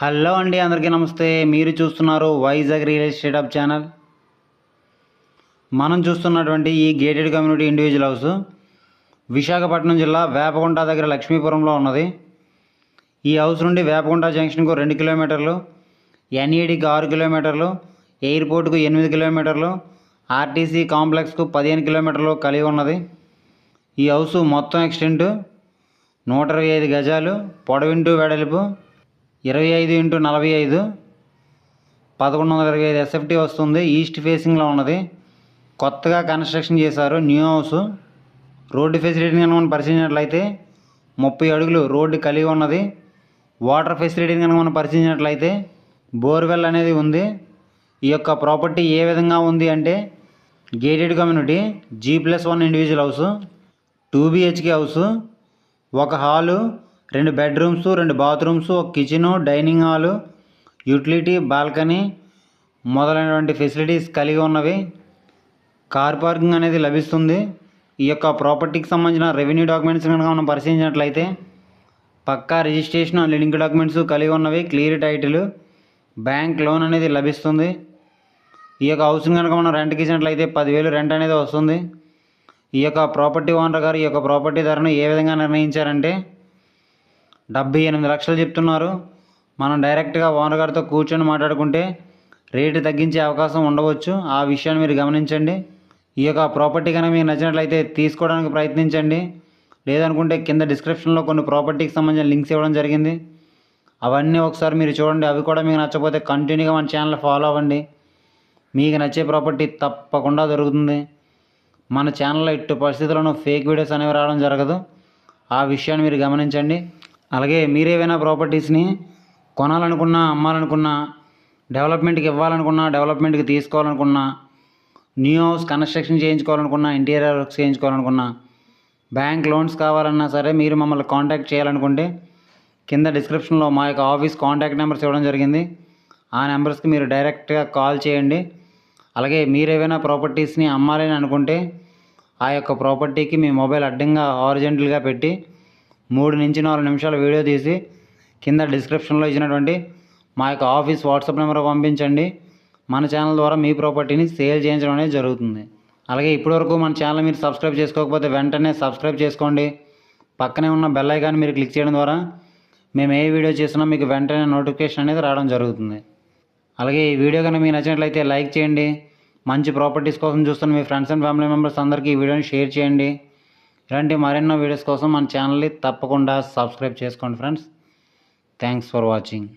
Hello అండి, అందరికీ నమస్తే. మీరు చూస్తున్నారు Vizag real estate hub channel. మనం చూస్తున్నటువంటి ఈ gated community individual house Visakhapatnam జిల్లా వేపగుంట దగ్గర లక్ష్మీపురంలో ఉన్నది. ఈ హౌస్ నుండి వేపగుంట జంక్షన్కు 2 కిలోమీటర్లు, ఎన్ఈడికి 6 కిలోమీటర్లు, ఎయిర్పోర్ట్కు 8 కిలోమీటర్లు, ఆర్టీసీ కాంప్లెక్స్కు 15 కిలోమీటర్లు కలిగి ఉన్నది. ఈ హౌస్ మొత్తం ఎక్స్టెంట్ 125 గజాలు, పొడవింటూ వెడల్పు 25x45, 1125 ఎస్ఎఫ్టీ వస్తుంది. ఈస్ట్ ఫేసింగ్లో ఉన్నది. కొత్తగా కన్స్ట్రక్షన్ చేశారు. New house. రోడ్డు ఫెసిలిటీ కనుక మనం పరిశీలించినట్లయితే 30 అడుగులు రోడ్డు కలిగి ఉన్నది. వాటర్ ఫెసిలిటీ కనుక మనం పరిశీలించినట్లయితే బోర్వెల్ అనేది ఉంది. ఈ యొక్క ప్రాపర్టీ ఏ విధంగా ఉంది అంటే gated community G+1 individual house, 2 BHK house, ఒక హాలు, 2 బెడ్రూమ్స్, 2 బాత్రూమ్స్, ఒక kitchen, dining hall, utility, balcony మొదలైనటువంటి ఫెసిలిటీస్ కలిగి ఉన్నవి. కార్ పార్కింగ్ అనేది లభిస్తుంది. ఈ యొక్క ప్రాపర్టీకి సంబంధించిన రెవెన్యూ డాక్యుమెంట్స్ కనుక మనం పరిశీలించినట్లయితే పక్కా రిజిస్ట్రేషన్, లింక్ డాక్యుమెంట్స్ కలిగి ఉన్నవి. క్లియర్ టైటిల్, బ్యాంక్ లోన్ అనేది లభిస్తుంది. ఈ యొక్క హౌస్ని కనుక మనం రెంట్కి ఇచ్చినట్లయితే 10,000 రెంట్ అనేది వస్తుంది. ఈ యొక్క ప్రాపర్టీ ఓనర్ గారు ఈ యొక్క ప్రాపర్టీ ధరను ఏ విధంగా నిర్ణయించారంటే 78 లక్షలు చెప్తున్నారు. మనం డైరెక్ట్గా ఓనర్ గారితో కూర్చొని మాట్లాడుకుంటే రేటు తగ్గించే అవకాశం ఉండవచ్చు. ఆ విషయాన్ని మీరు గమనించండి. ఈ యొక్క ప్రాపర్టీ కనుక మీకు నచ్చినట్లయితే తీసుకోవడానికి ప్రయత్నించండి. లేదనుకుంటే కింద డిస్క్రిప్షన్లో కొన్ని ప్రాపర్టీకి సంబంధించిన లింక్స్ ఇవ్వడం జరిగింది. అవన్నీ ఒకసారి మీరు చూడండి. అవి కూడా మీకు నచ్చకపోతే కంటిన్యూగా మన ఛానల్ ఫాలో అవ్వండి. మీకు నచ్చే ప్రాపర్టీ తప్పకుండా దొరుకుతుంది. మన ఛానల్లో ఎట్టి పరిస్థితుల్లోనూ ఫేక్ వీడియోస్ అనేవి రావడం జరగదు. ఆ విషయాన్ని మీరు గమనించండి. అలాగే మీరేమైనా ప్రాపర్టీస్ని కొనాలనుకున్నా, అమ్మాలనుకున్నా, డెవలప్మెంట్కి ఇవ్వాలనుకున్నా, డెవలప్మెంట్కి తీసుకోవాలనుకున్నా, న్యూ హౌస్ కన్స్ట్రక్షన్ చేయించుకోవాలనుకున్నా, ఇంటీరియర్ వర్క్స్ చేయించుకోవాలనుకున్నా, బ్యాంక్ లోన్స్ కావాలన్నా సరే మీరు మమ్మల్ని కాంటాక్ట్ చేయాలనుకుంటే కింద డిస్క్రిప్షన్లో మా యొక్క ఆఫీస్ కాంటాక్ట్ నెంబర్స్ ఇవ్వడం జరిగింది. ఆ నెంబర్స్కి మీరు డైరెక్ట్గా కాల్ చేయండి. అలాగే మీరేమైనా ప్రాపర్టీస్ని అమ్మాలని అనుకుంటే ఆ యొక్క ప్రాపర్టీకి మీ మొబైల్ అడ్డంగా హారిజంటల్గా పెట్టి 3 నుంచి 4 నిమిషాల వీడియో తీసి కింద డిస్క్రిప్షన్లో ఇచ్చినటువంటి మా యొక్క ఆఫీస్ వాట్సాప్ నెంబర్ పంపించండి. మన ఛానల్ ద్వారా మీ ప్రాపర్టీని సేల్ చేయించడం అనేది జరుగుతుంది. అలాగే ఇప్పటివరకు మన ఛానల్ మీరు సబ్స్క్రైబ్ చేసుకోకపోతే వెంటనే సబ్స్క్రైబ్ చేసుకోండి. పక్కనే ఉన్న బెల్ ఐకాన్ మీరు క్లిక్ చేయడం ద్వారా మేము ఏ వీడియో చేసినా మీకు వెంటనే నోటిఫికేషన్ అనేది రావడం జరుగుతుంది. అలాగే ఈ వీడియో కనుక మీకు నచ్చినట్లయితే లైక్ చేయండి. మంచి ప్రాపర్టీస్ కోసం చూస్తున్న మీ ఫ్రెండ్స్ అండ్ ఫ్యామిలీ మెంబర్స్ అందరికీ ఈ వీడియోని షేర్ చేయండి. ఇలాంటి మరెన్నో వీడియోస్ కోసం మన ఛానల్ని తప్పకుండా సబ్స్క్రైబ్ చేసుకోండి ఫ్రెండ్స్. Thanks for watching.